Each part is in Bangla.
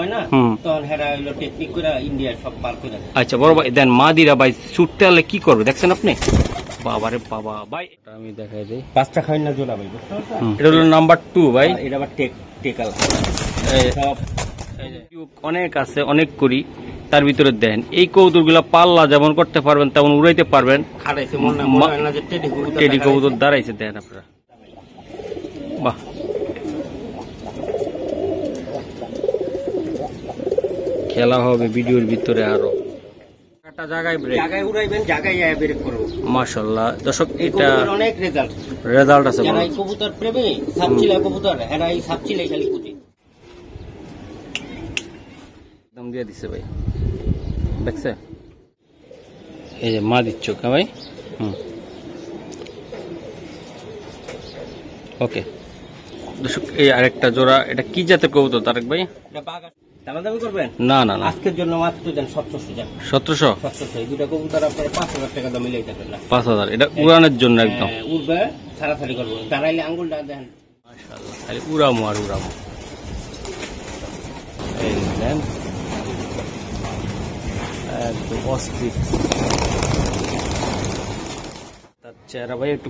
হয় না, তখন হেরা হলো টেকনিক করে ইন্ডিয়া সব পার করে দেয়। আচ্ছা বড় ভাই দেন মাদিরা ভাই ছুটতে হলে কি করবে দেখছেন আপনি? বাবারে বাবা ভাই আমি দেখাই দিই, বাচ্চা খাই না জোড়া ভাই, বুঝতে পারছেন? এটা হলো নাম্বার 2 ভাই। এটা আবার টেকাল সব অনেক আছে, অনেক করি। তার ভিতরে দেন এই কবুতরগুলা পাল্লা যেমন করতে পারবেন তেমন উড়াইতে পারবেন। খাড়াইছে মনে হয় না যে টেডি কবুতর দাঁড়াইছে, দেন আপনারা। বাহ খেলা হবে ভিডিওর ভিতরে আরো একটা জায়গায় জায়গায় উড়াইবেন, জায়গায় ব্রেক করব। মাশাআল্লাহ দর্শক, এটা অনেক রেজাল্ট আছে। যারা এই কবুতর প্রেমী সাপচিলা কবুতর, এরা এই সাপচিলাই খালি কুটি একদম দিয়ে দিছে ভাই, দেখছে? এই যে মা দিচ্ছ ভাই। ওকে দর্শক, এই আরেকটা জোড়া, এটা কি জাতের কবুতর তারেক ভাই? দামাদামি করবেন? না না না, আজকের জন্য মাত্র দেন 1700 টাকা। 1700? এই দুটা কবুতর আপনারা 5000 টাকা দাম মিলাই দেবেন না? 5000? এটা উড়ানোর জন্য একদম উড়বে, ছাড়াছাড়ি করবো, দাঁড়াইলে আঙ্গুলটা দেন। মাশাআল্লাহ, খালি উড়ামো আর উড়ামো। এই দেন একদম অস্থির তার চেহারা ভাই, একটু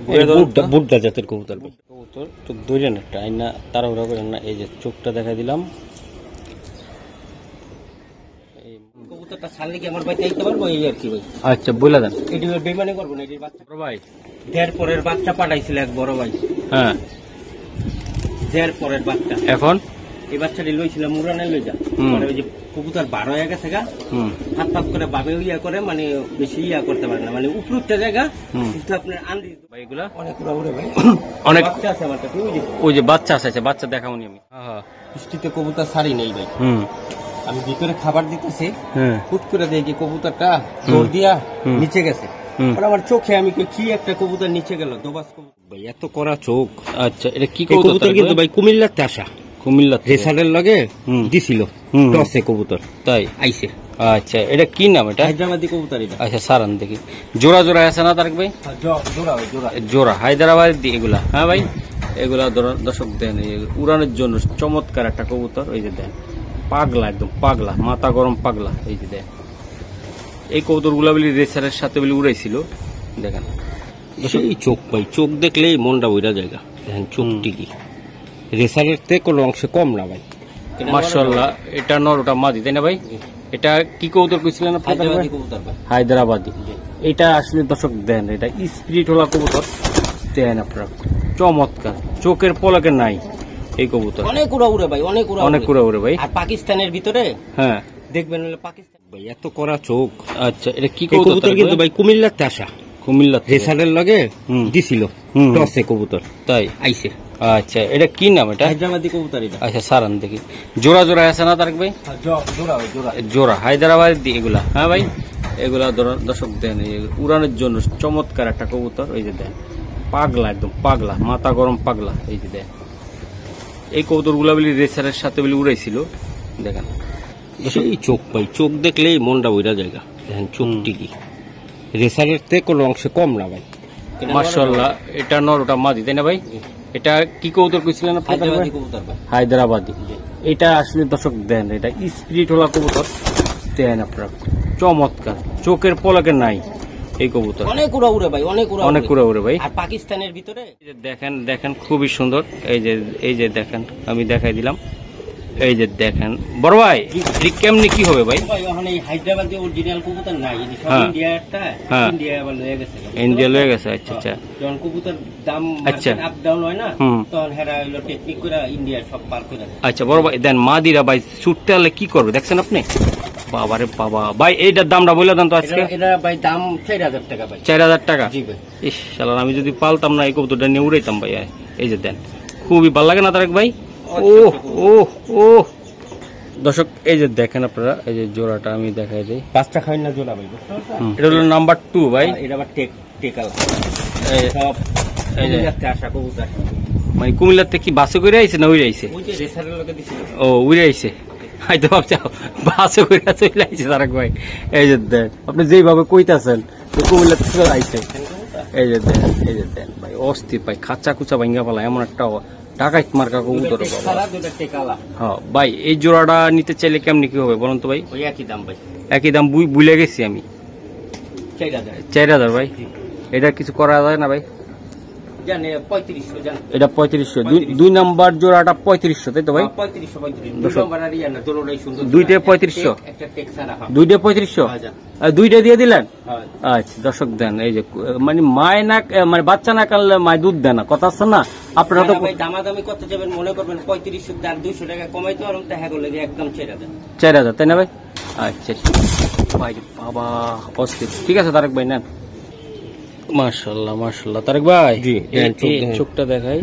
বুড্ডা জাতের কবুতর। কবুতর একটু দৌড়েন, একটা আইনা তাড়াহুড়া করেন না। এই যে চোখটা দেখা দিলাম, কবুতরটা ছাড়লে কি আমার বাড়িতে আইতে পারবো এই আর কি ভাই? আচ্ছা বলে দেন। এটি বেমানি করবো না, এটির বাচ্চা বড় ভাই দেড় পরের বাচ্চা পাঠাইছিল এক বড় ভাই। হ্যাঁ, দেড় পরের বাচ্চা। এখন এই বাচ্চাটি লইছিলাম উড়ানে লই যা, মানে ওই যে কবুতর 12 হয়ে গেছে গা, হাত পাক করে বাবে ইয়া করে, মানে বেশি ইয়া করতে পারে না, মানে উপরুত্তে জায়গা কিন্তু আপনার আন্দি ভাই এগুলা অনেক উড়া উড়ে ভাই, অনেক বাচ্চা আছে আমার কাছে। ওই যে বাচ্চা আছে, বাচ্চা দেখাওনি আমি। হ্যাঁ, বৃষ্টিতে কবুতর ছাড়ি নেই ভাই। আমি ভিতরে খাবার দিতেছি, হুট করে দেখি কবুতরটা দৌড় দিয়া নিচে গেছে। আমার চোখে আমি কি একটা কবুতর নিচে গেল, দোবাস কবুতর ভাই, এত করা চোখ। আচ্ছা এটা কি কবুতর? কিন্তু ভাই কুমিল্লাতে আসা, কুমিল্লা রেসারের লগে দিছিল টসে কবুতর, তাই আইছে। আচ্ছা এটা কি নাম? এটা হায়দ্রাবাদি কবুতর। এটা আচ্ছা সারান দেখি, জোড়া জোড়া আছে না তারেক ভাই? জোড়া হায়দ্রাবাদ এগুলা। হ্যাঁ ভাই, এগুলা দর্শক দেন উড়ানোর জন্য চমৎকার একটা কবুতর। ওই যে দেন পাগলা, একদম পাগলা, মাথা গরম পাগলা। এই যে দেন এই কবুতর গুলা বলি রেসারের সাথে বলি উড়াইছিল। দেখেন সেই চোখ ভাই, চোখ দেখলেই মনটা বইরা জায়গা। দেখেন চোখটি কি রেসারের থেকে কোনো অংশে কম না ভাই। মাশাআল্লাহ, এটা নর ওটা মাদি, তাই না ভাই? এটা কি কবুতর কইছিলেন আপনি? হায়দ্রাবাদি। এটা আসলে দর্শক দেন, এটা স্পিরিট হলা কবুতর দেন আপনারা, চমৎকার, চোখের পলকে নাই এই কবুতর। অনেক উড়া উড়ে ভাই, অনেক উড়া উড়ে ভাই। আর পাকিস্তানের ভিতরে হ্যাঁ দেখবেন হলে পাকিস্তান ভাই, এত করা চোখ। আচ্ছা এটা কি কবুতর? কিন্তু ভাই কুমিল্লাতে আসা, কুমিল্লা রেসারের লগে দিছিল টসে কবুতর, তাই আইছে। আচ্ছা এটা কি নাম? এটা হায়দ্রাবাদি কবুতর। এটা আচ্ছা সারান দেখি, জোড়া জোড়া আছে না তারেক ভাই? জোড়া হায়দ্রাবাদ এগুলা। হ্যাঁ ভাই, এগুলা দর্শক দেন উড়ানোর জন্য চমৎকার একটা কবুতর। ওই যে দেন পাগলা, একদম পাগলা, মাথা গরম পাগলা। এই যে দেন এই কবুতর গুলা বলি রেসারের সাথে বলি উড়াইছিল। দেখেন সেই চোখ ভাই, চোখ দেখলেই মনটা বইরা জায়গা। দেখেন চোখটি কি রেসারের থেকে কোনো অংশে কম না ভাই। মাশাআল্লাহ, এটা নর ওটা মাদি, তাই না ভাই? এটা কি কবুতর কইছিলেন আপনি? হায়দ্রাবাদি। এটা আসলে দর্শক দেন, এটা স্পিরিট হলা কবুতর দেন আপনারা, চমৎকার, চোখের পলকে নাই এই কবুতর। অনেক উড়া উড়ে ভাই, অনেক উড়া উড়ে ভাই। আর পাকিস্তানের ভিতরে দেখেন দেখেন খুবই সুন্দর। এই যে দেখেন, আমি দেখাই দিলাম। এই যে দেখেন বড় ভাই, কেমনি কি হবে ভাই? হায়দ্রাবাদে অরিজিনাল কবুতর নাই, ইন্ডিয়া লয়ে গেছে। আচ্ছা আচ্ছা, যখন কবুতর দাম আপ ডাউন হয় না, তখন হেরা হলো টেকনিক করে ইন্ডিয়া সব পার করে। আচ্ছা বড় ভাই দেন মাদিরা ভাই ছুটতে হলে কি করবে দেখছেন আপনি? বাবারে বাবা ভাই, এইটার দামটা বলে দেন তো আজকে। এটা ভাই দাম 4000 টাকা ভাই। 4000 টাকা? জি ভাই। ইস শালা, আমি যদি পালতাম না এই কবুতরটা নিয়ে উড়াইতাম ভাই। এই যে দেন খুবই ভালো লাগে না তারেক ভাই? ও ও ও দর্শক এই যে দেখেন আপনারা, এই যে জোড়াটা আমি দেখাই দিই। বাচ্চা খাই না জোড়া ভাই, এটা হলো নাম্বার 2 ভাই। এটা আবার টেকাল সব এই যে আসা কবুতর, মানে কুমিল্লাতে কি বাসে করে আইছে না উড়ে আইছে? ওই যে রেসারের লগে দিছিল। ও উড়ে আইছে, হয়তো ভাবছি বাসে করে চলে আইছে তারেক ভাই। এই যে দেন আপনি যেইভাবে কইতাছেন কুমিল্লাতে চলে আইছে। এই যে দেন ভাই, অস্থির ভাই, খাঁচা কুচা ভাঙ্গা পালা এমন একটা ডাকাইত মার্কা কবুতর সারা দুটো টেকালা। হ্যাঁ ভাই, এই জোড়াটা নিতে চাইলে কেমনি কি হবে বলুন তো ভাই? ওই একই দাম ভাই, একই দাম। ভুলে গেছি আমি, 4000। 4000 ভাই। এটা কিছু করা যায় না ভাই? জানে 3500 জান। এটা 3500। দুই নাম্বার জোড়াটা 3500, তাই তো ভাই? 3500 নম্বর আর ইয়া না, দুটোই সুন্দর। দুইটা 3500, একটা টেক সারা। দুইটা 3500, আর দুইটা দিয়ে দিলেন। হ্যাঁ আচ্ছা দর্শক দেন, এই যে মানে মায় না, মানে বাচ্চা না কানলে মায় দুধ দেয় না, কথা আছে না? আপনারা তো ভাই দামাদামি করতে যাবেন, মনে করবেন 3500 আর 200 টাকা কমাইতে পারুন, তা হ্যাঁ লাগে একদম 4000। 4000 তাই না ভাই? আচ্ছা ভাই, বাবা অস্থির। ঠিক আছে তারেক ভাই, নেন। মাশাআল্লাহ মাশাআল্লাহ তারেক ভাই, জি, চোখটা দেখাই,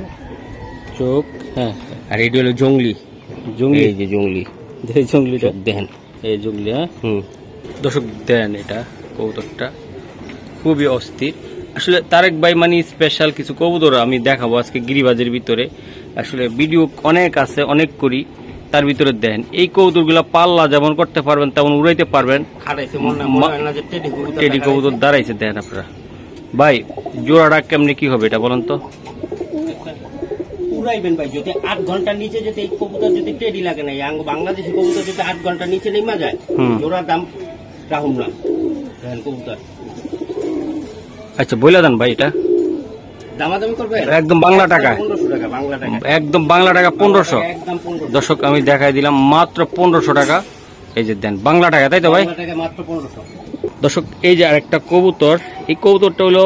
চোখ। হ্যাঁ, আর এইটা হলো জংলি। জংলি, এই যে জংলি, এই জংলিটা দেখেন, এই জংলি। হ্যাঁ দর্শক দেন, এটা কবুতরটা খুবই অস্থির আসলে। তারেক ভাই মানে স্পেশাল কিছু কবুতর আমি দেখাবো আজকে গিরিবাজের ভিতরে। আসলে ভিডিও অনেক আছে, অনেক করি, তার ভিতরে দেন এই কবুতরগুলা পাল্লা যেমন করতে পারবেন তেমন উড়াইতে পারবেন। টেডি কবুতর দাঁড়াইছে দেন আপনারা। ভাই জোড়াটা কেমনি কি হবে এটা বলেন তো? উড়াইবেন ভাই, যদি 8 ঘন্টার নিচে যদি এই কবুতর যদি টেডি লাগে না, বাংলাদেশি কবুতর যদি 8 ঘন্টার নিচে নেমা যায়, জোড়ার দাম রাহুল না কবুতর। আচ্ছা বলে দেন ভাই, এটা দামাদামি করবে একদম বাংলা টাকা, 1500 টাকা বাংলা টাকা, একদম বাংলা টাকা 1500। একদম 1500। দর্শক আমি দেখাই দিলাম মাত্র 1500 টাকা। এই যে দেন বাংলা টাকা, তাই তো ভাই? বাংলা টাকা মাত্র 1500। দর্শক এই যে আরেকটা কবুতর, এই কবুতরটা হলো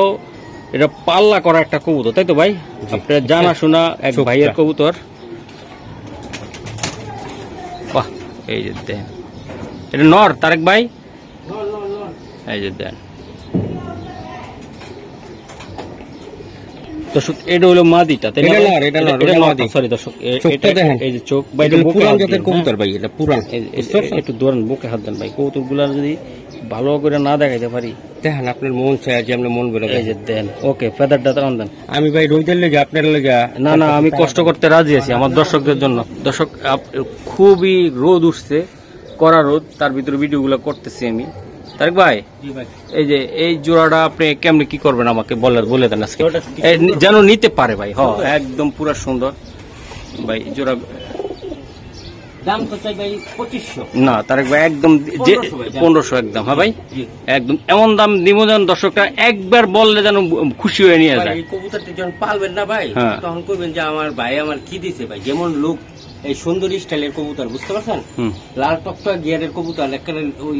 এটা পাল্লা করা একটা কবুতর, তাই তো ভাই? আপনারা জানা শোনা এক ভাইয়ের কবুতর। বাহ, এই যে দেন, এটা নর তারেক ভাই, এই যে দেন। দর্শক এটা হলো মাদিটা, তাই না? সরি দর্শক, এই যে চোখ ভাই, পুরান জাতের কবুতর ভাই, এটা পুরান। একটু দৌড়ান, বুকে হাত দেন ভাই। কবুতর গুলা যদি ভালো করে না দেখাইতে পারি, দেখেন আপনার মন চায় যে আপনার মন বেরো। এই যে দেন, ওকে ফেদারটা টান দেন। আমি ভাই রোদের লেগে আপনার লেগে না না, আমি কষ্ট করতে রাজি আছি আমার দর্শকদের জন্য। দর্শক খুবই রোদ উঠছে, কড়া রোদ, তার ভিতরে ভিডিওগুলো করতেছি আমি। তারেক ভাই এই যে এই জোড়াটা আপনি কেমনে কি করবেন আমাকে বলে দেন আজকে, যেন নিতে পারে ভাই। হ্যাঁ একদম পুরা সুন্দর ভাই জোড়া। দাম তো চাই ভাই 2500। না তারেক ভাই একদম 1500 একদম। হ্যাঁ ভাই একদম এমন দাম দিব যেন দর্শকরা একবার বললে যেন খুশি হয়ে নিয়ে যায়। এই কবুতরটি যখন পালবেন না ভাই, তখন কইবেন যে আমার ভাই আমার কি দিছে ভাই। যেমন লোক এই সুন্দরী স্টাইলের কবুতর, বুঝতে পারছেন? লাল টকটক গিয়ারের কবুতর একেবারে ওই,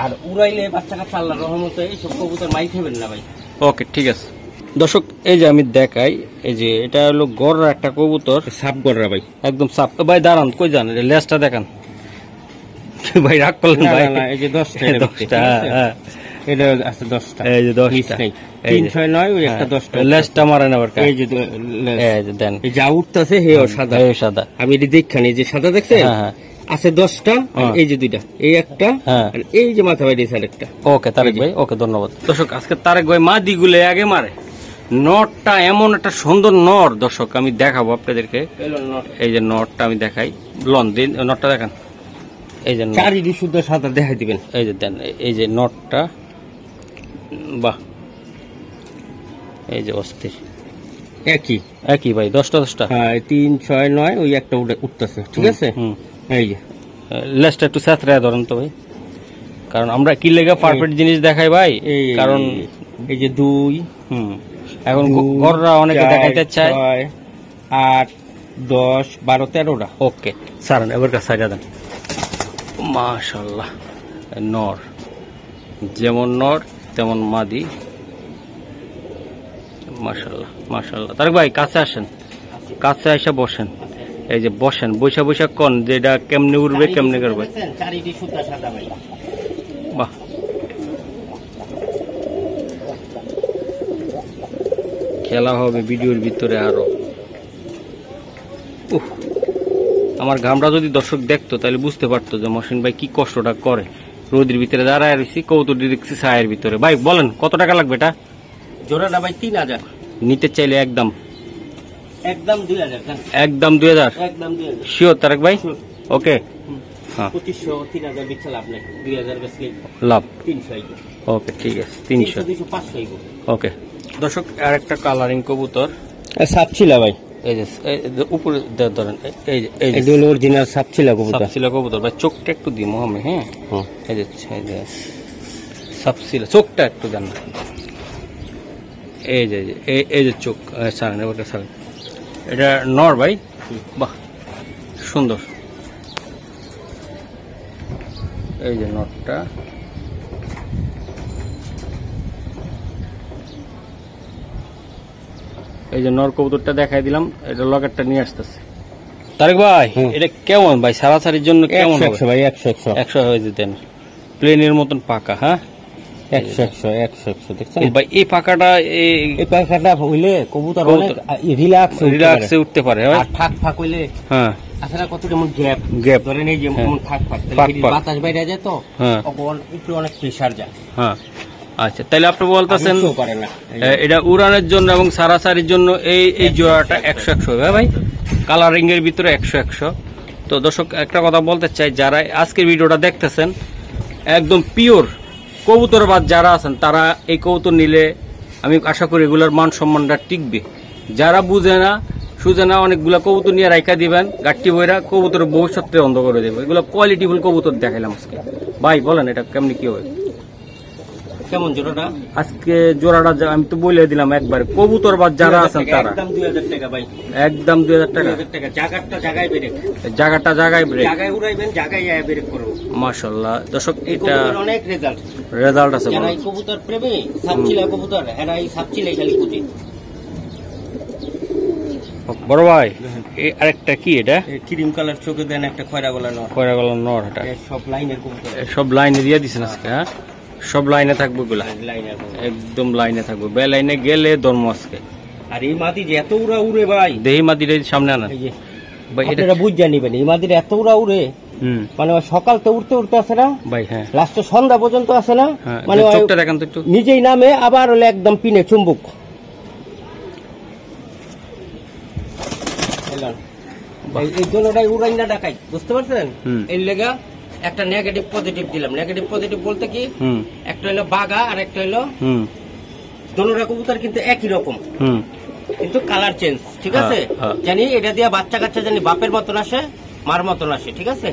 আর উড়াইলে বাচ্চা কাচ্চা আল্লাহর রহমতে এইসব কবুতর মাই খাবেন না ভাই। ওকে ঠিক আছে দর্শক, এই যে আমি দেখাই, এই যে এটা হলো গররা একটা কবুতর, সাপ গররা ভাই, একদম সাপ। ভাই দাঁড়ান, কই যান? লেজটা দেখান ভাই, রাগ করলেন ভাই? এই যে 10টা, হ্যাঁ এটা আছে 10টা, এই যে 10টা, 369 ওই একটা 10টা। লেজটা মারেন আবার, এই যে দেন, এই যা উঠতেছে হেও সাদা, হেও সাদা। আমি এটি দেখানি যে সাদা দেখছেন? হ্যাঁ আছে 10টা, এই যে 2টা, এই একটা, আর এই যে মাথা বাইরে আরেকটা। ওকে তারেক ভাই, ওকে ধন্যবাদ। দর্শক আজকে তারেক ভাই মাদি গুলো আগে মারে, নটটা এমন একটা সুন্দর নর দর্শক আমি দেখাবো আপনাদেরকে। এই যে নটটা আমি দেখাই, লন দিন নটটা দেখান। এই যে চারিদিকে শুদ্ধ সাদা দেখাই দিবেন। এই যে দেন, এই যে নটটা, বাহ, এই যে অস্থির। একই ভাই, 10টা। হ্যাঁ 369 ওই একটা উঠতেছে, ঠিক আছে? এই যে লেসটা একটু স্যাঁতরায় ধরেন তো ভাই, কারণ আমরা কি লেগে পারফেক্ট জিনিস দেখাই ভাই, কারণ এই যে 2 এখন গররা অনেকে দেখাইতে চায়, 8 10 12 13টা। ওকে সারান, এবার সাইডা দেন। মাশাআল্লাহ, নর যেমন নর তেমন মাদি, মাশাআল্লাহ মাশাআল্লাহ। তারেক ভাই কাছে আসেন, কাছে এসে বসেন। এই যে বসেন, বৈশা বৈশা কন যে এটা কেমনে উড়বে কেমনে করবে। বাহ, খেলা হবে ভিডিওর ভিতরে আরো। আমার ঘামটা যদি দর্শক দেখতো তাহলে বুঝতে পারতো যে মহসিন ভাই কি কষ্টটা করে। রোদের ভিতরে দাঁড়ায় রয়েছি, কৌতুটি দেখছি ছায়ের ভিতরে। ভাই বলেন কত টাকা লাগবে এটা? জোড়াটা ভাই 3000, নিতে চাইলে একদম 2000, একদম 2000। শিওর তারেক ভাই? ওকে, 2500 3000 বেচে লাভ নাই, 2000 বেচলে লাভ। 300। ওকে ঠিক আছে, 300 500। ওকে দর্শক, আর একটা কালারিং কবুতর সাপছিলা ভাই, এই যে উপরে ধরেন, এই যে অরিজিনাল সাপচিলা কবুতর। সাপচিলা কবুতর ভাই, চোখটা একটু দিমো আমি। হ্যাঁ, এই যে সাপচিলা, চোখটা একটু দেন না। এই যে এই যে চোখ সারেন, ওটা সারেন। এটা নর ভাই, বাহ সুন্দর। এই যে নটটা, এই যে নর কবুতরটা দেখাই দিলাম। এটা লকেটটা নিয়ে আসতেছে তারেক ভাই। এটা কেমন ভাই সারাসারির জন্য কেমন হবে? 100 ভাই, 100 হয়ে যেতেন, প্লেনের মতন পাকা। হ্যাঁ, 100 দেখছেন ভাই। এই পাকাটা হইলে কবুতর অনেক রিল্যাক্সে উঠতে পারে। আর ফাঁক হইলে হ্যাঁ আসলে কত যেমন গ্যাপ ধরেন, এই যেমন ফাঁক বাতাস বাইরে যায় তো একটু অনেক প্রেসার যায়। হ্যাঁ, আচ্ছা, তাহলে আপনি বলতেছেন এটা উড়ানের জন্য এবং সারাসারির জন্য এই জোড়াটা 100 হবে ভাই, কালারিং এর ভিতরে 100। তো দর্শক একটা কথা বলতে চাই, যারা আজকের ভিডিওটা দেখতেছেন একদম পিওর কবুতরবাজ যারা আছেন, তারা এই কবুতর নিলে আমি আশা করি এগুলোর মান সম্মানটা টিকবে। যারা বুঝে না সুঝে না, অনেকগুলা কবুতর নিয়ে রাইখা দিবেন গাট্টি বইরা, কবুতরের ভবিষ্যৎ অন্ধ করে দেবে। এগুলো কোয়ালিটিফুল কবুতর দেখাইলাম আজকে। ভাই বলেন এটা কেমনি কি হবে? কেমন জোড়াটা? আজকে জোড়াটা আমি তো বলে দিলাম একবার, কবুতরবাজ যারা আছেন তারা একদম 2000 টাকা ভাই, একদম 2000 টাকা। জায়গাটা জায়গায় ব্রেক, জায়গায় উড়াইবেন, জায়গায় ব্রেক করব। মাশাআল্লাহ দর্শক, এটা অনেক রেজাল্ট আছে। যারা এই কবুতর প্রেমী, সাপচিলা কবুতর, এরা এই সাপচিলাই খালি খুঁজে। বড় ভাই আরেকটা কি, এটা ক্রিম কালার চোখে দেন, একটা খয়রা গলার নর। এটা সব লাইনের কবুতর, সব লাইনে দিয়ে দিছেন আজকে। হ্যাঁ, সব লাইনে থাকবে এগুলা, একদম লাইনে থাকবে। বে লাইনে গেলে ধর্ম আজকে। আর এই মাটি যে এত উড়ে ভাই, দেহি মাটির সামনে আনা ভাই, এটা বুঝে নিবেন। এই মাটির এত উড়ে, মানে সকাল তো উঠতে আছে না ভাই, হ্যাঁ লাস্টে সন্ধ্যা পর্যন্ত আছে না, মানে চোখটা দেখেন তো একটু, নিজেই নামে আবার হলে একদম পিনে চুম্বুক। এই জন্যটাই উড়াই না ডাকাই, বুঝতে পারছেন? এর লেগা একটা নেগেটিভ পজিটিভ দিলাম। নেগেটিভ পজিটিভ বলতে কি, একটা হলো বাগা আর একটা হলো দোনোটা কবুতর কিন্তু একই রকম, কিন্তু কালার চেঞ্জ। ঠিক আছে, জানি এটা দিয়ে বাচ্চা কাচ্চা জানি বাপের মতন আসে, মার মতন আসে। ঠিক আছে,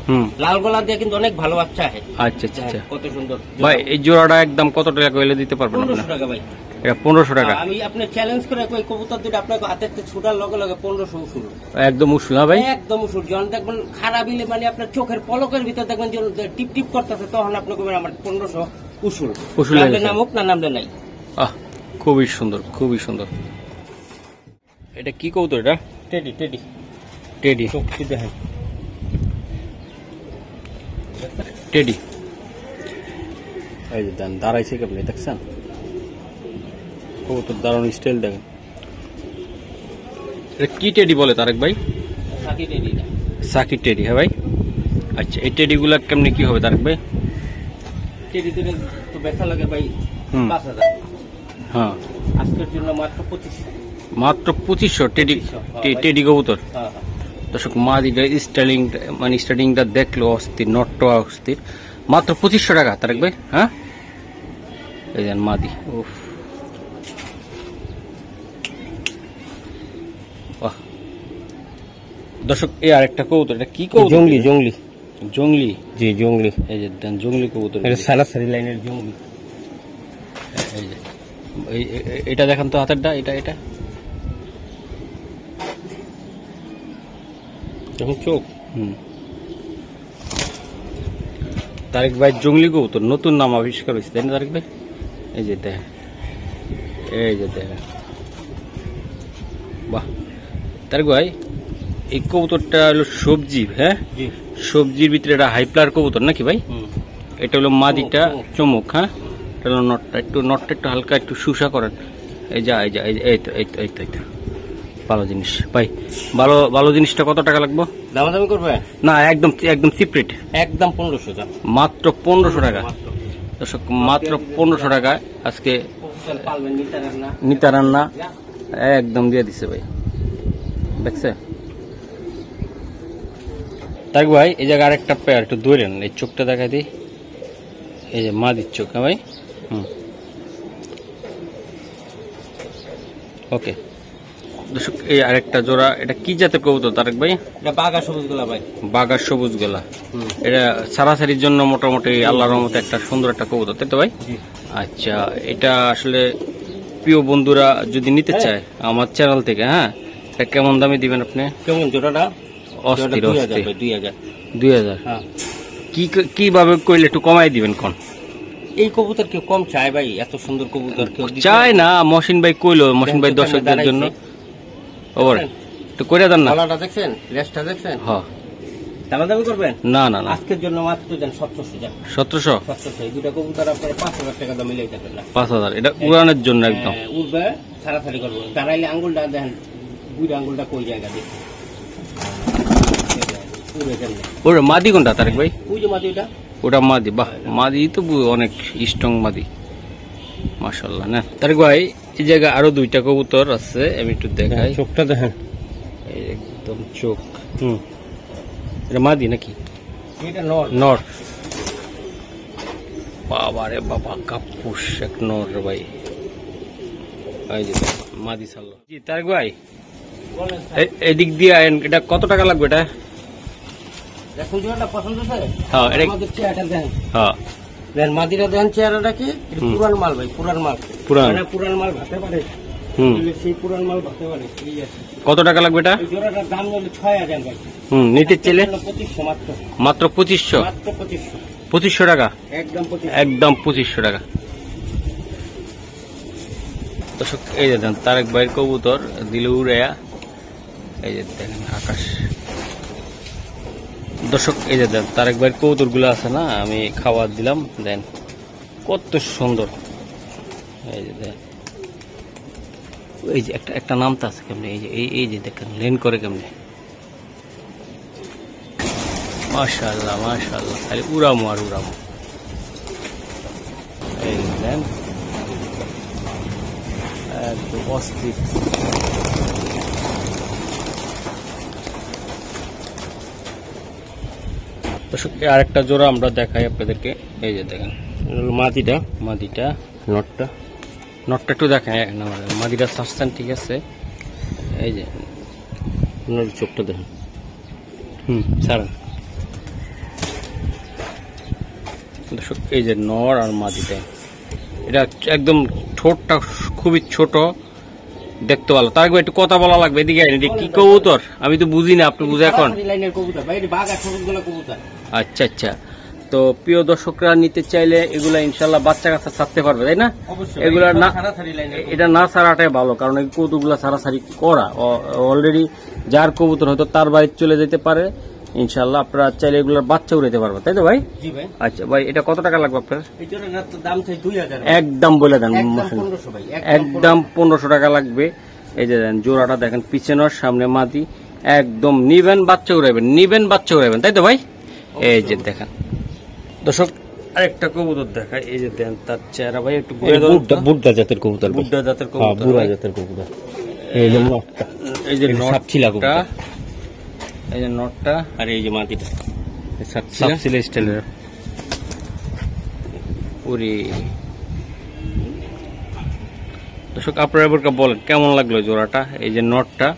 লাল গলা দিয়ে কিন্তু অনেক ভালো বাচ্চা আসে। আচ্ছা আচ্ছা, কত সুন্দর ভাই। এই জোড়াটা একদম কত টাকা কইলে দিতে পারবেন? 1500 টাকা ভাই। এটা 1500 টাকা। আমি আপনি চ্যালেঞ্জ করে কই কবুতর দুটো আপনাকে হাতের ছুটার লগে লগে 1500 উসুল, একদম উসুল। না ভাই, একদম উসুল। যখন দেখবেন খারাপ হইলে, মানে আপনার চোখের পলকের ভিতর দেখবেন যে টিপ টিপ করতেছে, তখন আপনি কইবেন আমার 1500 উসুল। নামলে নামুক, না নামলে নাই। খুবই সুন্দর, খুবই সুন্দর। এটা কি কবুতর? এটা টেডি। চোখটি দেখেন, টেডি। এই যে দাঁড়াইছে কেমন দেখছেন, কবুতর দাঁড়ানো স্টাইল দেখেন। এটা কি টেডি বলে তারেক ভাই? সাকি টেডি। হ্যাঁ ভাই, আচ্ছা। এই টেডি গুলা কেমনি কি হবে তারেক ভাই? টেডি তো বেচা লাগে ভাই 5000। হ্যাঁ, আজকের জন্য মাত্র 2500। মাত্র 2500 টেডি কবুতর। দর্শক মাদিটা স্টাইলিং, মানে স্টার্টিংটা দেখলো অস্থির, নটটা অস্থির। মাত্র 2500 টাকা তারেক ভাই। হ্যাঁ, এই যে মাদি। উফ, বাহ দর্শক, এই আরেকটা কবুতর। এটা কি কবুতর? জংলি। জি, জংলি। এই যে জংলি কবুতর, এটা সারাসারি লাইনের জংলি। এই যে এটা দেখেন তো হাতেরটা, এটা যখন চোখ। তারেক ভাই জংলি কবুতর নতুন নাম আবিষ্কার হয়েছে, তাই না তারেক ভাই? এই যে দেখেন, বাহ তারেক ভাই, এই কবুতরটা হলো সবজি। হ্যাঁ, সবজির ভিতরে এটা হাইপ্লার কবুতর নাকি ভাই? এটা হলো মাদিটা চমক। হ্যাঁ, এটা হলো নটটা একটু হালকা একটু সুসা করেন। এই তো ভালো জিনিস ভাই। ভালো জিনিসটা কত টাকা লাগবে? দামাদামি করবে না, একদম সিপ্রেট, একদম 1500 টাকা। মাত্র 1500 টাকা। দর্শক, মাত্র 1500 টাকায় আজকে নিতা রান্না একদম দিয়ে দিছে ভাই, দেখছে তারেক ভাই। এই জায়গায় আরেকটা পেয়ার একটু ধরেন, এই চোখটা দেখাই দিই। এই যে মাদির চোখ। হ্যাঁ ভাই, ওকে। দর্শক এই আরেকটা জোড়া, এটা কি জাতের কবুতর তারেক ভাই? এটা বাঘা সবুজ গোলা ভাই। বাঘা সবুজ গলা, এটা সারাসারির জন্য মোটামুটি আল্লাহর রহমতে একটা সুন্দর একটা কবুতর, তাই তো ভাই? আচ্ছা, এটা আসলে প্রিয় বন্ধুরা যদি নিতে চায় আমার চ্যানেল থেকে, হ্যাঁ, এটা কেমন দামে দিবেন আপনি? কেমন জোড়াটা? অস্থির অস্থির। 2000। হ্যাঁ, কিভাবে কইলে একটু কমাই দিবেন কোন? এই কবুতর কেউ কম চায় ভাই? এত সুন্দর কবুতর কেউ চায় না। মহসিন ভাই কইলো, মহসিন ভাই দর্শকদের জন্য ওর একটু করে দেন না। গলাটা দেখছেন, রেসটা দেখছেন? হ্যাঁ, দামাদামি করবেন? না না না, আজকের জন্য মাত্র দেন 1700। 1700। এই দুটা কবুতর আপনার 5000 টাকা দাম মিলাই যাবেন না? 5000। এটা উড়ানোর জন্য একদম উড়বে, ছাড়াছাড়ি করবো। দাঁড়াইলে আঙ্গুলটা দেখেন, বুড়ি আঙ্গুলটা কই জায়গা দেখুন। ওরে মাদি কোনটা তারেক ভাই? ওই যে মাদি, ওটা মাদি। বাহ, মাদি তো অনেক স্ট্রং মাদি, মাশাআল্লাহ। না তারেক ভাই, এই জায়গায় আরো দুইটা কবুতর আছে, আমি একটু দেখাই। চোখটা দেখেন, একদম চোখ। এটা মাদি নাকি? এটা নর। নর। বাবা রে বাবা, কাপুস এক নর রে ভাই। এই যে মাদি সাল্লা। জি তারেক ভাই, এদিক দিয়ে এটা কত টাকা লাগবে? এটা দেখুন, যেটা পছন্দ আছে। হ্যাঁ, এটা আমাদের চেহারাটা দেখেন। হ্যাঁ, দেন মাদিরা দেখেন চেহারাটা কি? পুরান মাল ভাই, পুরান মাল। পুরান মাল ভাতে পারে। সেই পুরান মাল ভাতে পারে। ঠিক আছে, কত টাকা লাগবে এটা? এই জোড়াটার দাম হলো 6000 ভাই। নিতে চাইলে 2500 মাত্র। মাত্র 2500। মাত্র 2500। 2500 টাকা, একদম 2500। একদম 2500 টাকা। দর্শক এই যে দেন তারেক ভাইয়ের কবুতর দিল উড়াইয়া, এই যে দেখেন আকাশ। দর্শক এই যে দেন তারেক ভাইয়ের কবুতর গুলো আছে না, আমি খাবার দিলাম, দেন কত সুন্দর। এই যে দেন, এই যে একটা নামটা আছে কেমনে, এই যে দেখেন লেন করে কেমনে। মাশাআল্লাহ মাশাআল্লাহ, খালি উড়ামো আর উড়ামো। এই যে দেন একদম অস্থির। আরেকটা জোড়া আমরা দেখাই আপনাদেরকে, এই যে দেখেন মাদিটা নটটা একটু দেখেন। মাদিটা সাস্তান ঠিক আছে, এই যে চোখটা দেখেন। ছাড়া দর্শক, এই যে নর আর মাদিটা, এটা একদম ঠোঁটটা খুবই ছোট, দেখতে ভালো। তার একটু কথা বলা লাগবে, এদিকে কি কবুতর আমি তো বুঝি না, আপনি বুঝে এখন? আচ্ছা আচ্ছা, তো প্রিয় দর্শকরা নিতে চাইলে এগুলা ইনশাল্লাহ বাচ্চা কাচ্চা ছাড়তে পারবে, তাই না? এগুলা না, এটা না ছাড়াটাই ভালো, কারণ এই কবুতরগুলা ছাড়াছাড়ি করা অলরেডি যার কবুতর হয়তো তার বাড়ি চলে যেতে পারে। ইনশাল্লাহ আপনারা চাইলে এগুলোর বাচ্চা উড়াইতে পারবেন, তাই তো ভাই? আচ্ছা ভাই, এটা কত টাকা লাগবে আপনার? একদম বলে দেন, একদম 1500 টাকা লাগবে। এই যে জোড়াটা দেখেন, পিছনের সামনে মাদি, একদম নিবেন বাচ্চা উড়াইবেন, তাই তো ভাই? এই যে দেখেন দর্শক, আরেকটা কবুতর দেখায়, এই যে দেন তার চেহারা ভাই, একটু বুড্ডা জাতের কবুতর। এই যে নটটা, এই যে নটটা, আর এই যে মাদিটা সাপছিলা স্টাইলের। ওরে দর্শক, আপনারা এবার বলেন কেমন লাগলো জোড়াটা? এই যে নটটা,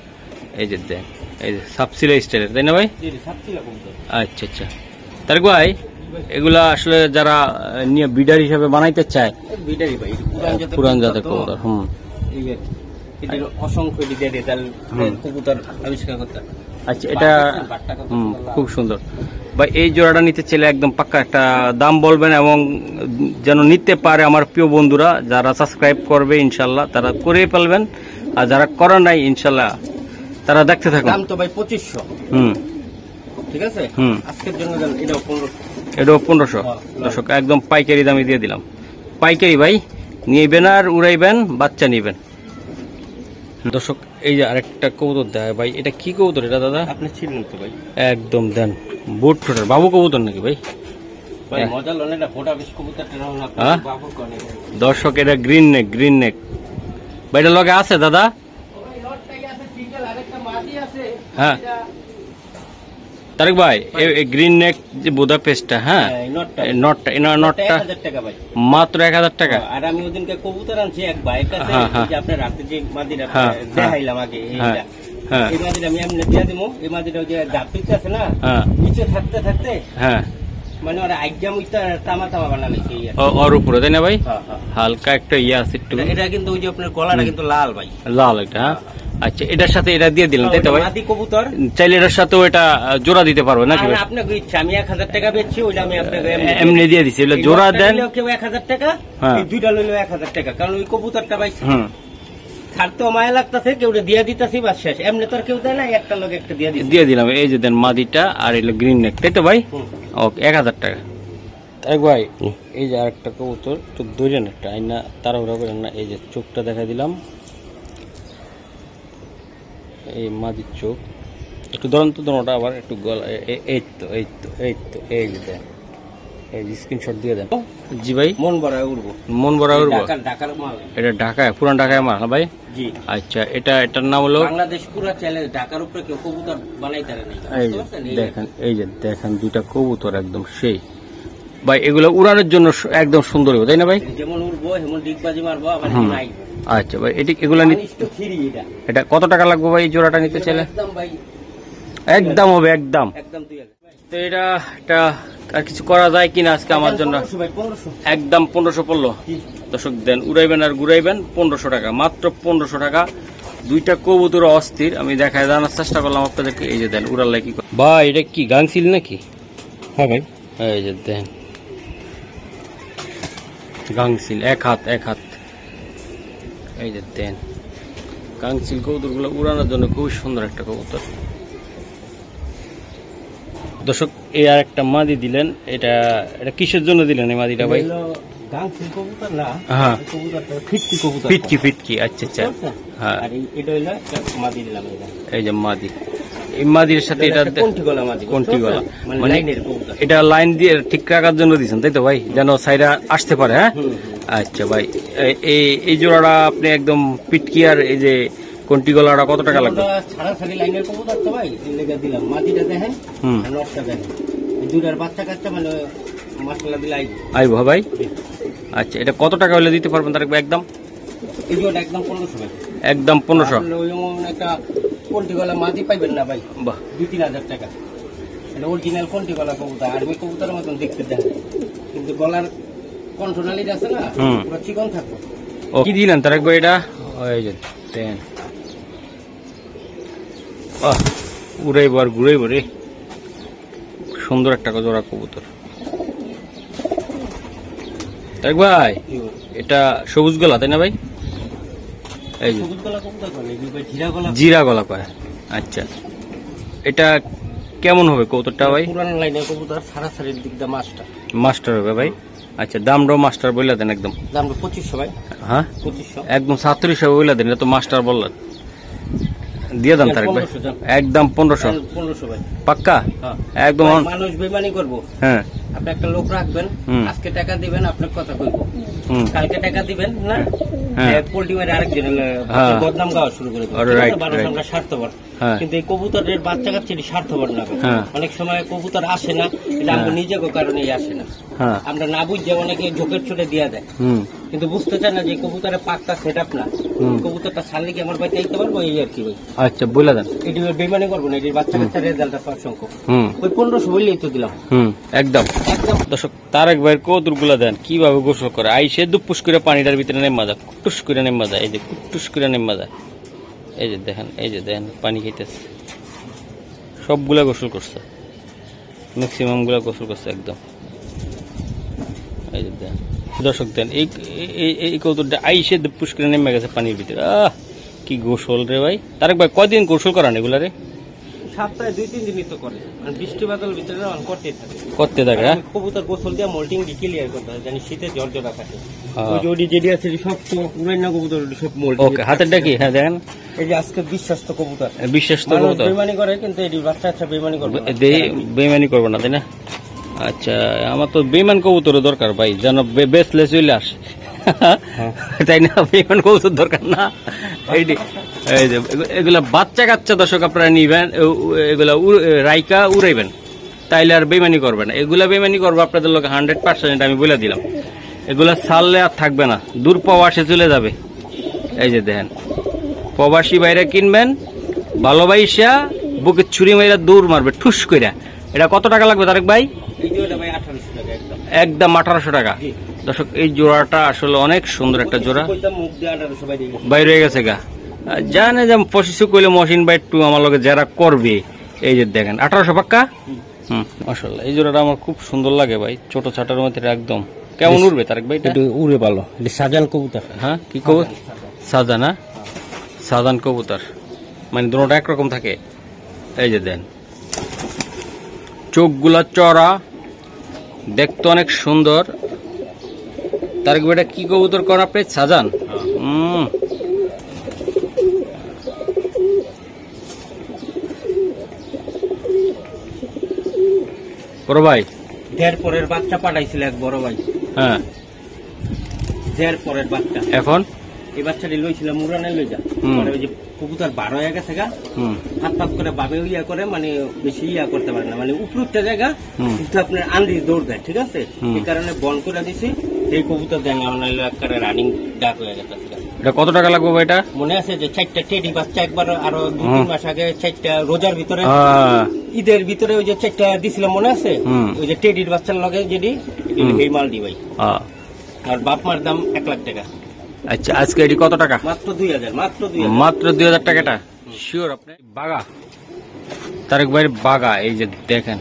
এই যে দেন, এই যে সাপছিলা স্টাইলের, তাই না ভাই? আচ্ছা আচ্ছা, তারেক ভাই, এগুলা আসলে যারা নিয়ে বিডার হিসাবে বানাইতে চায়, পুরান জাতের কবুতর। অসংখ্য কবুতর আবিষ্কার করতে। আচ্ছা, এটা খুব সুন্দর ভাই। এই জোড়াটা নিতে চাইলে একদম পাক্কা একটা দাম বলবেন, এবং যেন নিতে পারে আমার প্রিয় বন্ধুরা যারা সাবস্ক্রাইব করবে, ইনশাল্লাহ তারা করে ফেলবেন, আর যারা করার নাই ইনশাল্লাহ তারা দেখতে থাকুন। দাম তো ভাই 2500। ঠিক আছে, আজকের জন্য এটাও 1500। দর্শক, একদম পাইকারি দামে দিয়ে দিলাম। পাইকারি ভাই, নিবেন আর উড়াইবেন, বাচ্চা নিবেন। দর্শক, এই যে আরেকটা কবুতর দেয় ভাই, এটা কি কবুতর এটা দাদা? আপনি ছিলেন তো ভাই? একদম দেন, বুট ঠোঁটের বাবু কবুতর নাকি ভাই? মজা লোন, এটা ফোটা বেশ কবুতর। দর্শক, এটা গ্রিন নেক ভাই, এটা লগে আছে দাদা? হ্যাঁ, তারেক ভাই গ্রিন নেক যে বুদাপেস্টটা, হ্যাঁ নটটা মাত্র 1000 টাকা। আর আমি ওদিনকে কবুতর আনছি এক ভাইয়ের কাছে, আপনার রাতে যে মাদিটা দেখাইলাম আগে, এই মাদিটা আমি এমনি দিয়ে দিব। এই মাদিটা যে জাপিতে আছে না, নিচে থাকতে থাকতে মানে ওরা একদম তামা তামা বানালে ওর উপরে, তাই না ভাই? হালকা একটা ইয়ে আছে একটু। এটা কিন্তু ওই যে আপনার গলাটা কিন্তু লাল ভাই, লাল এটা। আচ্ছা, এটার সাথে এটা দিয়ে দিলেন, তাই তো ভাই? মাদি কবুতর চাইলে এটার সাথেও এটা জোড়া দিতে পারবে নাকি? আপনাকে ইচ্ছা, আমি 1000 টাকা বেচছি, ওইটা আমি আপনাকে এমনি দিয়ে দিচ্ছি। জোড়া দেন কেউ 1000 টাকা, দুইটা লইলেও 1000 টাকা, কারণ ওই কবুতরটা ভাই ছাড়তেও মায়া লাগতেছে, কেউ দিয়ে দিতেছি বা শেষ। এমনি তো আর কেউ দেয় না, একটা লোক একটা দিয়ে দিলাম। এই যে দেন মাদিটা আর এলো গ্রিন নেক, তাই তো ভাই? ওকে, 1000 টাকা। তারেক ভাই, এই যে আরেকটা কবুতর, একটু ধরেন একটা আইনা, তাড়াহুড়া করেন না। এই যে চোখটা দেখা দিলাম, এই মাদির চোখ একটু ধরেন তো, দোনোটা আবার একটু গলা। এই তো এই তো এই তো এই যে দেন, এই যে স্ক্রিনশট দিয়ে দেন। জি ভাই, মন ভরা উড়বো, মন ভরা উড়বো। ঢাকার মাল এটা ঢাকায়, পুরান ঢাকায় মাল ভাই? জি। আচ্ছা, এটার নাম হলো বাংলাদেশ পুরা চ্যালেঞ্জ, ঢাকার উপরে কেউ কবুতর বানাইতে পারে না। দেখেন, এই যে দেখেন দুইটা কবুতর একদম সেই ভাই। এগুলো উড়ানোর জন্য একদম সুন্দর হবে, তাই না ভাই? যেমন উড়বো যেমন ডিগবাজি মারবো আবার নাই। আচ্ছা ভাই, এগুলা এটা কত টাকা লাগবে ভাই এই জোড়াটা নিতে চাইলে? একদম হবে, একদম। তো এটা আর কিছু করা যায় কিনা আজকে আমার জন্য? একদম 1500 পড়লো। দর্শক দেন, উড়াইবেন আর ঘুরাইবেন 1500 টাকা, মাত্র 1500 টাকা। দুইটা কবুতর অস্থির, আমি দেখায় জানার চেষ্টা করলাম আপনাদেরকে। এই যে দেন, উড়াল কি ভাই, এটা কি গাংসিল নাকি? হ্যাঁ ভাই, এই যে দেন গাংসিল, এক হাত। এই যে দেন গাংসিল কবুতর গুলো উড়ানোর জন্য খুবই সুন্দর একটা কবুতর। দর্শক, এই আর একটা মাদি দিলেন, এটা কিসের জন্য দিলেন এই মাদিটা ভাই? ফিটকি। আচ্ছা আচ্ছা, হ্যাঁ। এই যে মাদি, এই মাদির সাথে এটা কোনটি গলা, মানে এটা লাইন দিয়ে ঠিক রাখার জন্য দিচ্ছেন, তাই তো ভাই? যেন সাইডে আসতে পারে। হ্যাঁ, আচ্ছা ভাই, এই জোড়াটা আপনি একদম পিটকি আর এই যে কোনটি গলাটা কত টাকা লাগবে? আইব ভাই। আচ্ছা, এটা কত টাকা হলে দিতে পারবেন তার একদম? একদম 1500। কোনটি গলা মাটি পাইবেন না ভাই, 2-3 হাজার টাকা। অরিজিনাল কোনটি গলা কবুতর, আর্মি কবুতরের মতন দেখতে দেন, কিন্তু গলার কন্ট্রোনালি আছে না, পুরো চিকন থাকবে। কি দিলেন তার একবার এটা? ওই যে দেন, উড়াইব আর ঘুরাইব রে, সুন্দর একটা জোড়া কবুতর। তারেক ভাই, এটা সবুজ গলা, তাই না ভাই? এই যে জিরা গলা কয়। আচ্ছা, এটা কেমন হবে কবুতরটা ভাই? পুরানো লাইনের কবুতর, সারাসারির দিক দিয়ে মাস্টার হবে ভাই। আচ্ছা, দামটাও মাস্টার বললা দেন একদম। দামটা 2500 ভাই। হ্যাঁ, 2500 একদম 3700 বললা দেন, এটা তো মাস্টার বললেন। দিয়ে দেন তারেক ভাই, একদম 1500 ভাই, পাক্কা? একদম। মানুষ বেমানি করবো, হ্যাঁ, আপনি একটা লোক রাখবেন, আজকে টাকা দিবেন, আপনার কথা কইবো, কালকে টাকা দিবেন না, পোল্ট্রি মারে আরেকজনের বদনাম গাওয়া শুরু করে দেবেন। আমরা স্বার্থপর, কিন্তু এই কবুতরের বাচ্চা কাচ্চা স্বার্থপর না। অনেক সময় কবুতর আসে না, এটা আমরা নিজেকে কারণেই আসে না, আমরা না বুঝে অনেকে ঝোঁকের ছুটে দিয়ে দেয়, কিন্তু বুঝতে চায় না যে কবুতরের পাকটা সেট আপ না। কবুতরটা ছাড়লে কি আমার বাড়িতে আইতে পারবো, এই আর কি ভাই। আচ্ছা, বলে দেন, এটি বেমানি করবো না, এটির বাচ্চা কাচ্চা রেজাল্ট আছে অসংখ্য। ওই 1500 বললেই তো দিলাম। একদম একদম। দর্শক, তারেক ভাইয়ের কবুতর গুলা দেন কিভাবে গোসল করে, আইসে দুপুস করে পানিটার ভিতরে নেমা যায়, কুটুস করে নেমা যায়, এই যে কুটুস করে নেমা যায়। এই যে দেখেন, এই যে দেখেন পানি খাইতেছে, সবগুলা গোসল করছে, ম্যাক্সিমাম গুলা গোসল করছে একদম। এই যে দেন দর্শক, দেন এই কবুতরটা আইসে দুপুস করে নেমে গেছে পানির ভিতরে। কি গোসল রে ভাই। তারেক ভাই, কয়দিন গোসল করান এগুলা রে? সপ্তাহে 2-3 দিনই তো করে, বৃষ্টি বাদল ভিতরে করতে থাকে। কবুতর গোসল দিয়ে মোল্টিং ক্লিয়ার করতে হয়, জানি শীতে ঝরঝরা থাকে। ওই যে যেটি আছে সব তো পুরাই না কবুতর, সব মোল্টিং। ওকে, হাতেরটা কি? হ্যাঁ দেখেন, এই যে আজকে বিশ্বাস্ত কবুতর, বিশ্বাস্ত কবুতর বেমানি করে, কিন্তু এটি বাচ্চা আচ্ছা বেমানি করবে, বেমানি করবে না, তাই না? আচ্ছা, আমার তো বেমান কবুতরের দরকার ভাই, যেন বেসলে চলে আসে। তাই না, বেইমান কবুতর দরকার না। এই যে এগুলা বাচ্চা কাচ্চা দর্শক আপনারা নিবেন, এগুলা রাইকা উড়াইবেন, তাইলে আর বেইমানি করবে না। এগুলা বেইমানি করবো আপনাদের লোক 100%, আমি বলে দিলাম। এগুলা ছাড়লে আর থাকবে না, দূর প্রবাসে চলে যাবে। এই যে দেখেন, প্রবাসী বাইরে কিনবেন, ভালোবাইসা বুকে ছুরি মাইরা দূর মারবে ঠুস কইরা। এটা কত টাকা লাগবে তারেক ভাই? একদম 1800 টাকা। দর্শক এই জোড়াটা আসলে অনেক সুন্দর একটা জোড়া, বাইরে হয়ে গেছে গা। জানে যে পঁচিশশো কইলে মশিন বাই টু আমার লগে যারা করবে। এই যে দেখেন 1800 পাক্কা। মাশাআল্লাহ, এই জোড়াটা আমার খুব সুন্দর লাগে ভাই, ছোট ছাটার মধ্যে একদম। কেমন উড়বে তারেক ভাই? এটা উড়ে ভালো, সাজান কবুতর। হ্যাঁ, কি কবুতর? সাজান। হ্যাঁ, সাজান কবুতর, মানে দুটোটা একরকম থাকে। এই যে দেন, চোখগুলা চড়া, দেখতে অনেক সুন্দর। তারেক ভাই, এটা কি কবুতর করেন আপনি? সাজান। বড় ভাই, দেড় পরের বাচ্চা পাঠাইছিল এক বড় ভাই। হ্যাঁ, দেড় পরের বাচ্চা। এখন এই বাচ্চাটি লইছিলাম মুরানে লই যা, ওই যে কবুতর 12 হয়ে গেছে গা, হাত পাত করে বাবে ইয়া করে, মানে বেশি ইয়া করতে পারে না, মানে উপরটা জায়গা কিন্তু আপনার আন্দি দৌড় দেয়, ঠিক আছে? এই কারণে বন করে দিছি। এই কবুতর দেন আমার রানিং ডাক হয়ে গেছে। এটা কত টাকা লাগবে ভাই? এটা মনে আছে যে 4টা টেডি বাচ্চা একবার আরো 2-3 মাস আগে 4টা রোজার ভিতরে, ঈদের ভিতরে ওই যে 4টা দিছিলাম, মনে আছে? ওই যে টেডির বাচ্চার লগে যেটি এই মাল দি ভাই। আর বাপ মার দাম 1 লাখ টাকা। আচ্ছা, আজকে এটি কত টাকা? মাত্র 2000। মাত্র 2000 টাকাটা শিওর আপনি? বাগা, তারেক ভাইয়ের বাগা, এই যে দেখেন,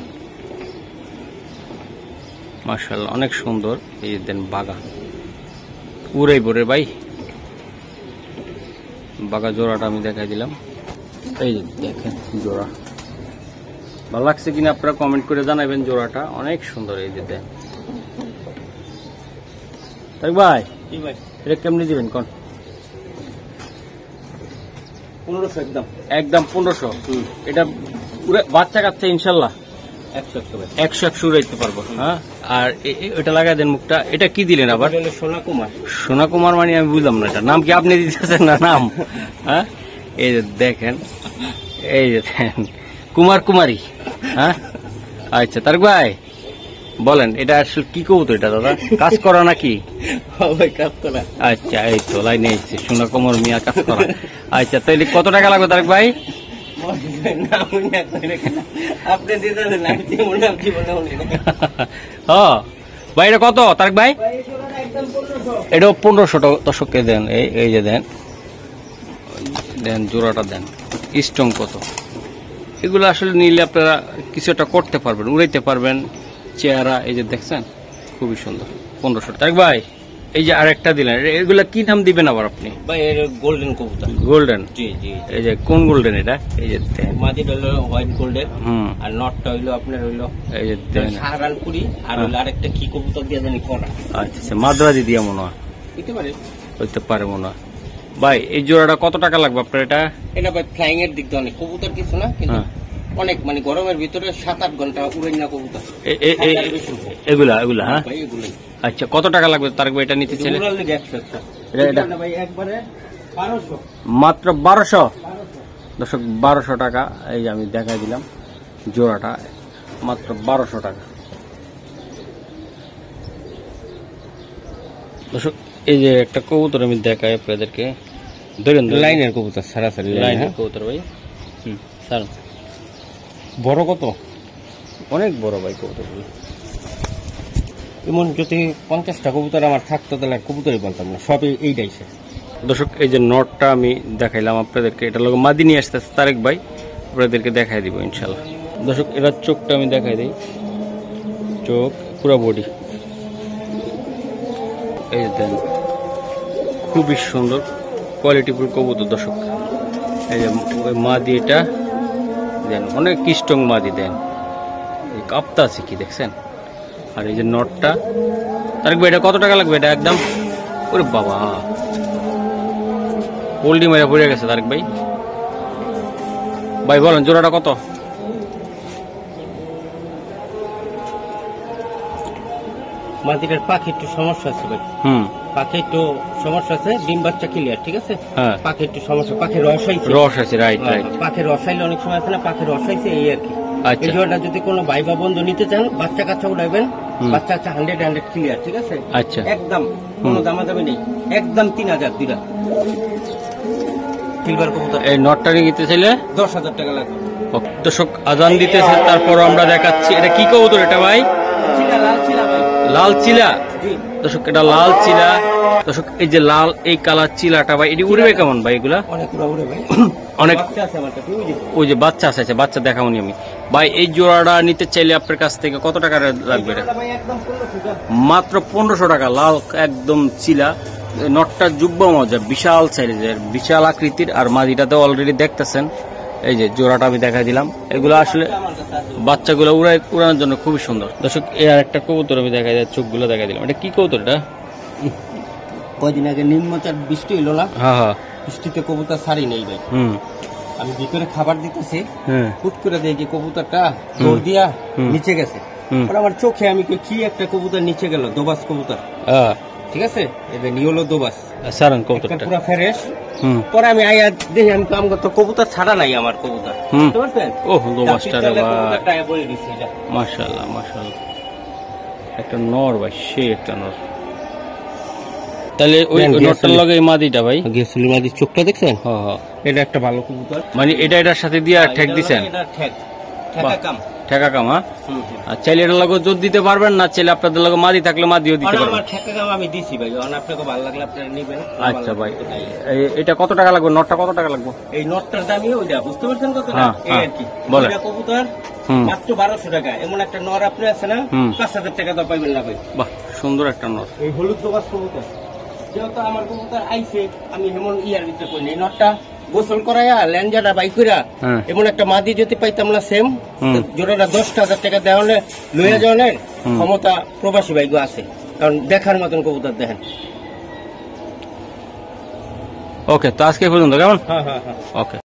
মাশাআল্লাহ অনেক সুন্দর। এই যে দেন বাগা, উড়াই বোরে ভাই। বাগা জোড়াটা আমি দেখাই দিলাম। এই যে দেখেন জোড়া, ভালো লাগছে কিনা আপনারা কমেন্ট করে জানাবেন। জোড়াটা অনেক সুন্দর। এই যে দেন তারেক ভাই, কি ভাই এটা কেমনি দিবেন কোন? 1500 একদম। একদম 1500। এটা বাচ্চা কাচ্চা ইনশাল্লাহ 100 উড়াইতে পারবো। হ্যাঁ, আর এটা লাগাই দেন মুখটা। এটা কি দিলেন আবার? সোনা কুমার। সোনা কুমার মানে আমি বুঝলাম না, এটা নাম কি আপনি দিতেছেন না নাম? হ্যাঁ, এই যে দেখেন, এই যে দেখেন কুমার কুমারী। হ্যাঁ, আচ্ছা তারেক ভাই বলেন, এটা আসলে কি কবুতর? এটা দাদা কাজ করা নাকি? কাজ করা। আচ্ছা, এই তো লাইনে এসছে সোনা কুমার মিয়া কাজ করা। আচ্ছা, তাহলে কত টাকা লাগবে তারেক ভাই? ভাই এটা কত তারেক ভাই? এটাও 1500 দর্শককে দেন। এই যে দেন, দেন জোড়াটা দেন, স্ট্রং কত। এগুলো আসলে নিলে আপনারা কিছু একটা করতে পারবেন, উড়াইতে পারবেন। চেহারা এই যে দেখছেন, খুবই সুন্দর। 1500 তারেক ভাই। এই যে আরেকটা দিলেন, এগুলা কি নাম দিবেন আবার আপনি? ভাই এর গোল্ডেন কবুতর। গোল্ডেন? জি জি। এই যে কোন গোল্ডেন এটা? এই যে মাদিটা হলো হোয়াইট গোল্ডেন, আর নটটা হইলো আপনার হইলো এই যে সাহারানপুরি, আর হইলো আরেকটা কি কবুতর দিয়ে জানি করা। আচ্ছা, মাদ্রাজি দিয়া মনে হয় হইতে পারে, হইতে পারে মনে হয়। ভাই এই জোড়াটা কত টাকা লাগবে আপনার? এটা ভাই ফ্লাইং এর দিক দিয়ে অনেক কবুতর কিছু না, কিন্তু অনেক মানে গরমের ভিতরে 7-8 ঘন্টা উড়াই না কবুতর এগুলা। হ্যাঁ, আচ্ছা, কত টাকা লাগবে তারেক ভাই এটা নিতে চাইলে? মাত্র 1200 দর্শক, 1200 টাকা। এই যে আমি দেখাই দিলাম জোড়াটা, মাত্র 1200 টাকা দর্শক। এই যে একটা কবুতর আমি দেখাই আপনাদেরকে, ধরেন লাইনের কবুতর, সারাসারি লাইনের কবুতর ভাই। স্যার বড় কত? অনেক বড় ভাই কবুতরগুলো। এমন যদি 50টা কবুতর আমার থাকতো তাহলে কবুতরই বলতাম না, সবই এইটাই। দর্শক এই যে নটটা আমি দেখাইলাম আপনাদেরকে, এটা লোক মাদি নিয়ে আসতেছে তারেক ভাই, আপনাদেরকে দেখাই দিব ইনশাল্লাহ। দর্শক এটার চোখটা আমি দেখাই দিই, চোখ পুরো বডি। এই যে দেন, খুবই সুন্দর কোয়ালিটিফুল কবুতর দর্শক। এই যে মাদি, এটা দেন অনেক স্ট্রং মাদি দেন, এই কাপটা আছে কি দেখছেন। আর এই যে নটটা তারেক ভাই, এটা কত টাকা লাগবে? এটা একদম ওরে বাবা, পোল্ট্রি মারা পড়ে গেছে তারেক ভাই। ভাই বলেন জোড়াটা কত? মাদিটার পাখি একটু সমস্যা আছে ভাই। পাখে একটু সমস্যা আছে, ডিম বাচ্চা ক্লিয়ার, ঠিক আছে। হ্যাঁ পাখে একটু সমস্যা, পাখে রস হয়েছে, রস আছে, রাইট রাইট। পাখে রস হইলে অনেক সময় আছে না, পাখে রস হয়েছে এই আর কি। আচ্ছা এই জোড়াটা যদি কোনো ভাই বা বন্ধু নিতে চান, বাচ্চা কাচ্চা উঠাইবেন, বাচ্চা কাচ্চা 100 ক্লিয়ার, ঠিক আছে। আচ্ছা একদম কোনো দামাদামি নেই, একদম 3000 দুইটা সিলভার কবুতর। এই নটটা নিতে চাইলে 10,000 টাকা লাগবে। দর্শক আজান দিতেছে, তারপর আমরা দেখাচ্ছি এটা কি কবুতর এটা ভাই? চিলা, লাল চিলা ভাই, লাল চিলা। জি দর্শক এটা লাল চিলা। দর্শক এই যে লাল এই কালার চিলাটা ভাই, এটি উড়বে কেমন ভাই এগুলা? অনেক উড়ে ভাই, অনেক বাচ্চা আছে আমার কাছে, ওই যে বাচ্চা আছে, বাচ্চা দেখাবনি আমি ভাই। এই জোড়াটা নিতে চাইলে আপনার কাছ থেকে কত টাকা লাগবে এটা? ভাই একদম 1500 টাকা, মাত্র 1500 টাকা। লাল একদম চিলা, নটটা জুব্বা মজা, বিশাল সাইজের, বিশাল আকৃতির। আর মাদিটাতে অলরেডি দেখতেছেন, এই যে জোড়াটা আমি দেখা দিলাম। এগুলো আসলে আমার কাছে আছে। বাচ্চাগুলো উড়ানোর জন্য খুবই সুন্দর। দর্শক এই আর একটা কবুতর আমি দেখা যায়, চোখগুলো দেখা দিলাম। এটা কি কবুতর এটা? কয়দিন আগে নিম্নচার বৃষ্টি হইলো না, হ্যাঁ হ্যাঁ। বৃষ্টিতে কবুতর ছাড়ি নেই ভাই। আমি ভিতরে খাবার দিতেছি, হ্যাঁ হুট করে দেখি কবুতরটা দৌড় দিয়া নিচে গেছে। আর আমার চোখে আমি কই, কি একটা কবুতর নিচে গেল, দোবাস কবুতর, হ্যাঁ। ঠিক আছে। এবার নিয়লো দোবাস, সারান একটা কবুতরটা। পুরা ফ্রেশ। পরে আমি আইয়া দেখি, আমি কাম করতে কবুতর ছাড়া নাই আমার কবুতর, বুঝতে পারছেন? ওহ দোবাসটা রে ভাই, কবুতরটা আইয়া বলে দিছে এটা। মাশাআল্লাহ মাশাআল্লাহ, একটা নর ভাই, সে একটা নর। তাহলে ওই নটটার লগে এই মাদিটা ভাই, গেছিল মাদি, চোখটা দেখছেন? হ্যাঁ হ্যাঁ। এটা একটা ভালো কবুতর, মানে এটার সাথে দিয়ে ঠেক দিছেন? এটা ঠেকা কাম। ঠেকা কাম, হ্যাঁ। আর চাইলে এটার লগে জোর দিতে পারবেন না, চাইলে আপনাদের লগে মাদি থাকলে মাদিও দিতে পারবেন। আমার ঠেকা কাম আমি দিছি ভাই, আপনাকে ভালো লাগলে আপনারা নিবেন। আচ্ছা ভাই, এটা কত টাকা লাগবে? নটটা কত টাকা লাগবে? এই নটটার দামই ওইটা, বুঝতে পারছেন কত? হ্যাঁ, এই আর কি বলেন। ওইটা কবুতর মাত্র 1200 টাকা। এমন একটা নর আপনি আছে না, 5000 টাকা তো পাইবেন না ভাই। বাহ, সুন্দর একটা নর। এই হলুদ দোবাস কবুতর, যেহেতু আমার কবুতর আইছে, আমি এমন ইয়ার ভিতরে কই এই নটটা গোসল করাইয়া ল্যাঞ্জাটা বাই কইরা এমন একটা মাদি যদি পাইতাম না সেম, জোড়াটা 10,000 টাকা দেওয়া হলে লইয়া যাওয়ার ক্ষমতা প্রবাসী ভাইগো আছে, কারণ দেখার মতন কবুতর দেখেন। ওকে, তো আজকে পর্যন্ত কেমন? হ্যাঁ হ্যাঁ হ্যাঁ, ওকে।